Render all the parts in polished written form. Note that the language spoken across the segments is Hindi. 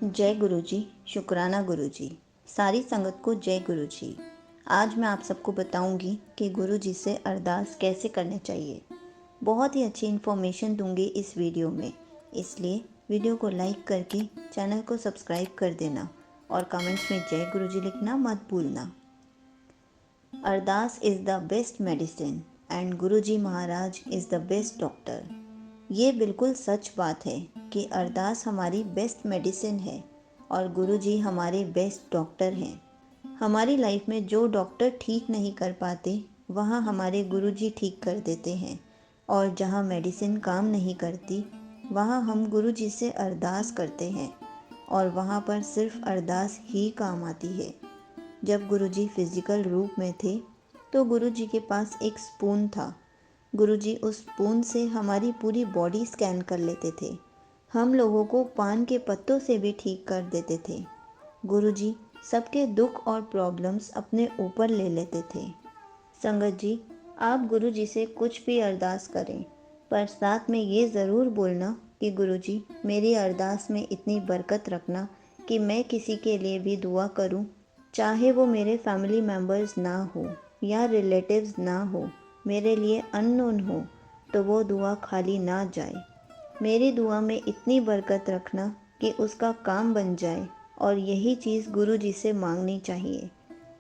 जय गुरु जी। शुक्राना गुरु जी। सारी संगत को जय गुरु जी। आज मैं आप सबको बताऊंगी कि गुरु जी से अरदास कैसे करने चाहिए। बहुत ही अच्छी इन्फॉर्मेशन दूंगी इस वीडियो में, इसलिए वीडियो को लाइक करके चैनल को सब्सक्राइब कर देना और कमेंट्स में जय गुरु जी लिखना मत भूलना। Ardas is the best medicine and Guru ji Maharaj is the best doctor. ये बिल्कुल सच बात है कि अरदास हमारी बेस्ट मेडिसिन है और गुरुजी हमारे बेस्ट डॉक्टर हैं। हमारी लाइफ में जो डॉक्टर ठीक नहीं कर पाते वहाँ हमारे गुरुजी ठीक कर देते हैं, और जहाँ मेडिसिन काम नहीं करती वहाँ हम गुरुजी से अरदास करते हैं और वहाँ पर सिर्फ अरदास ही काम आती है। जब गुरुजी फिजिकल रूप में थे तो गुरुजी के पास एक स्पून था। गुरुजी उस स्पून से हमारी पूरी बॉडी स्कैन कर लेते थे। हम लोगों को पान के पत्तों से भी ठीक कर देते थे। गुरुजी सबके दुख और प्रॉब्लम्स अपने ऊपर ले लेते थे। संगत जी, आप गुरुजी से कुछ भी अरदास करें, पर साथ में ये ज़रूर बोलना कि गुरुजी मेरी अरदास में इतनी बरकत रखना कि मैं किसी के लिए भी दुआ करूं, चाहे वो मेरे फैमिली मेम्बर्स ना हो या रिलेटिव्स ना हो, मेरे लिए अननोन हो, तो वो दुआ खाली ना जाए। मेरी दुआ में इतनी बरकत रखना कि उसका काम बन जाए, और यही चीज़ गुरु जी से मांगनी चाहिए।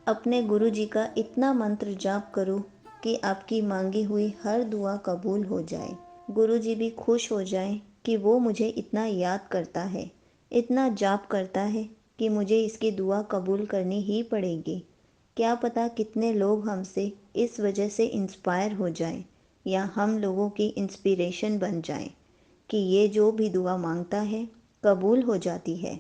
अपने गुरु जी का इतना मंत्र जाप करो कि आपकी मांगी हुई हर दुआ कबूल हो जाए। गुरु जी भी खुश हो जाए कि वो मुझे इतना याद करता है, इतना जाप करता है कि मुझे इसकी दुआ कबूल करनी ही पड़ेगी। क्या पता कितने लोग हमसे इस वजह से इंस्पायर हो जाएं, या हम लोगों की इंस्पिरेशन बन जाएं कि ये जो भी दुआ मांगता है कबूल हो जाती है।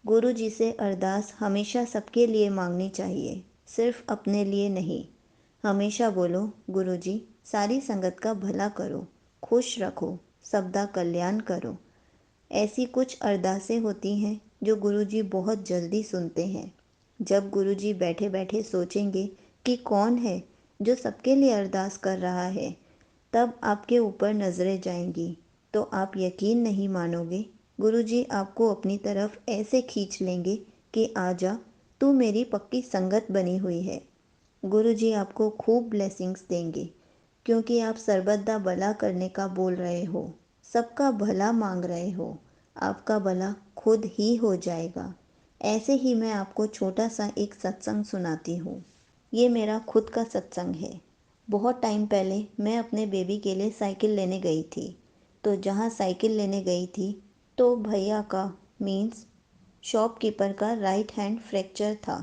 गुरु जी से अरदास हमेशा सबके लिए मांगनी चाहिए, सिर्फ अपने लिए नहीं। हमेशा बोलो, गुरु जी सारी संगत का भला करो, खुश रखो, सबका कल्याण करो। ऐसी कुछ अरदासें होती हैं जो गुरुजी बहुत जल्दी सुनते हैं। जब गुरुजी बैठे बैठे सोचेंगे कि कौन है जो सबके लिए अरदास कर रहा है, तब आपके ऊपर नज़रें जाएंगी तो आप यकीन नहीं मानोगे। गुरुजी आपको अपनी तरफ ऐसे खींच लेंगे कि आजा, तू मेरी पक्की संगत बनी हुई है। गुरुजी आपको खूब ब्लेसिंग्स देंगे, क्योंकि आप सर्वदा भला करने का बोल रहे हो, सबका भला मांग रहे हो। आपका भला खुद ही हो जाएगा। ऐसे ही मैं आपको छोटा सा एक सत्संग सुनाती हूँ। ये मेरा खुद का सत्संग है। बहुत टाइम पहले मैं अपने बेबी के लिए साइकिल लेने गई थी। तो जहाँ साइकिल लेने गई थी तो भैया का मीन्स शॉपकीपर का राइट हैंड फ्रैक्चर था।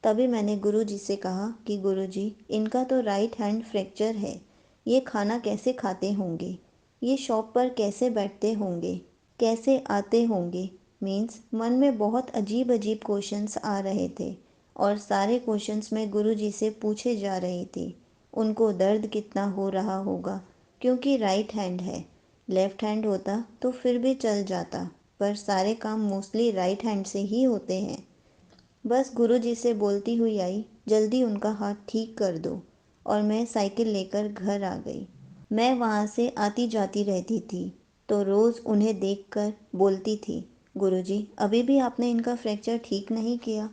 तभी मैंने गुरुजी से कहा कि गुरुजी इनका तो राइट हैंड फ्रैक्चर है, ये खाना कैसे खाते होंगे, ये शॉप पर कैसे बैठते होंगे, कैसे आते होंगे। मीन्स मन में बहुत अजीब अजीब क्वेश्चंस आ रहे थे, और सारे क्वेश्चंस मैं गुरुजी से पूछे जा रही थी। उनको दर्द कितना हो रहा होगा, क्योंकि राइट हैंड है। लेफ़्ट हैंड होता तो फिर भी चल जाता, पर सारे काम मोस्टली राइट हैंड से ही होते हैं। बस गुरुजी से बोलती हुई आई, जल्दी उनका हाथ ठीक कर दो, और मैं साइकिल लेकर घर आ गई। मैं वहाँ से आती जाती रहती थी, तो रोज़ उन्हें देखकर बोलती थी, गुरुजी अभी भी आपने इनका फ्रैक्चर ठीक नहीं किया।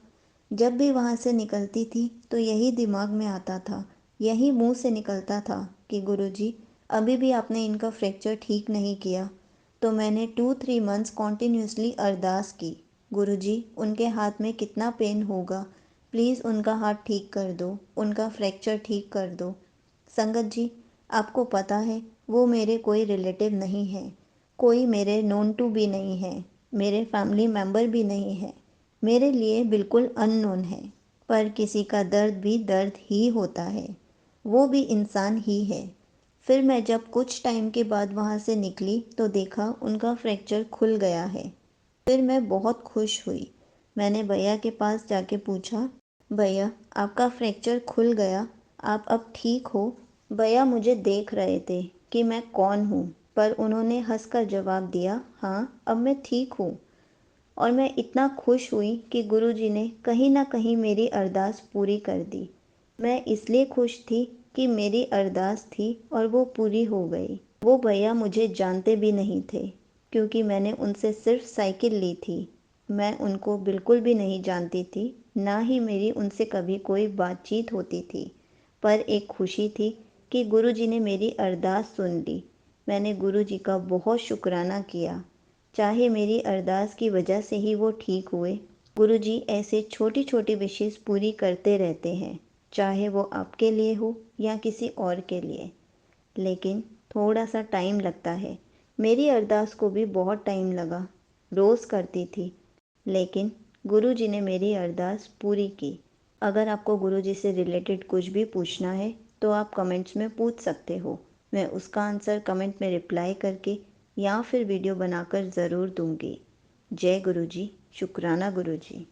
जब भी वहाँ से निकलती थी तो यही दिमाग में आता था, यही मुंह से निकलता था कि गुरुजी अभी भी आपने इनका फ्रैक्चर ठीक नहीं किया। तो मैंने 2-3 मंथ्स कॉन्टिन्यूसली अरदास की, गुरुजी उनके हाथ में कितना पेन होगा, प्लीज़ उनका हाथ ठीक कर दो, उनका फ्रैक्चर ठीक कर दो। संगत जी, आपको पता है वो मेरे कोई रिलेटिव नहीं है, कोई मेरे नोन टू भी नहीं है, मेरे फैमिली मेम्बर भी नहीं है, मेरे लिए बिल्कुल अननोन है। पर किसी का दर्द भी दर्द ही होता है, वो भी इंसान ही है। फिर मैं जब कुछ टाइम के बाद वहाँ से निकली तो देखा उनका फ्रैक्चर खुल गया है। फिर मैं बहुत खुश हुई। मैंने भैया के पास जाके पूछा, भैया आपका फ्रैक्चर खुल गया, आप अब ठीक हो? भैया मुझे देख रहे थे कि मैं कौन हूँ, पर उन्होंने हंसकर जवाब दिया, हाँ अब मैं ठीक हूँ। और मैं इतना खुश हुई कि गुरुजी ने कहीं ना कहीं मेरी अरदास पूरी कर दी। मैं इसलिए खुश थी कि मेरी अरदास थी और वो पूरी हो गई। वो भैया मुझे जानते भी नहीं थे, क्योंकि मैंने उनसे सिर्फ साइकिल ली थी। मैं उनको बिल्कुल भी नहीं जानती थी, ना ही मेरी उनसे कभी कोई बातचीत होती थी। पर एक खुशी थी कि गुरुजी ने मेरी अरदास सुन ली। मैंने गुरुजी का बहुत शुक्राना किया। चाहे मेरी अरदास की वजह से ही वो ठीक हुए। गुरुजी ऐसे छोटी-छोटी विशेज़ पूरी करते रहते हैं, चाहे वो आपके लिए हो या किसी और के लिए। लेकिन थोड़ा-सा टाइम लगता है। मेरी अरदास को भी बहुत टाइम लगा। रोज़ करती थी, लेकिन गुरुजी ने मेरी अरदास पूरी की। अगर आपको गुरुजी से रिलेटेड कुछ भी पूछना है, तो आप कमेंट्स में पूछ सकते हो। मैं उसका आंसर कमेंट में रिप्लाई करके या फिर वीडियो बनाकर ज़रूर दूँगी। जय गुरुजी, शुक्राना गुरुजी।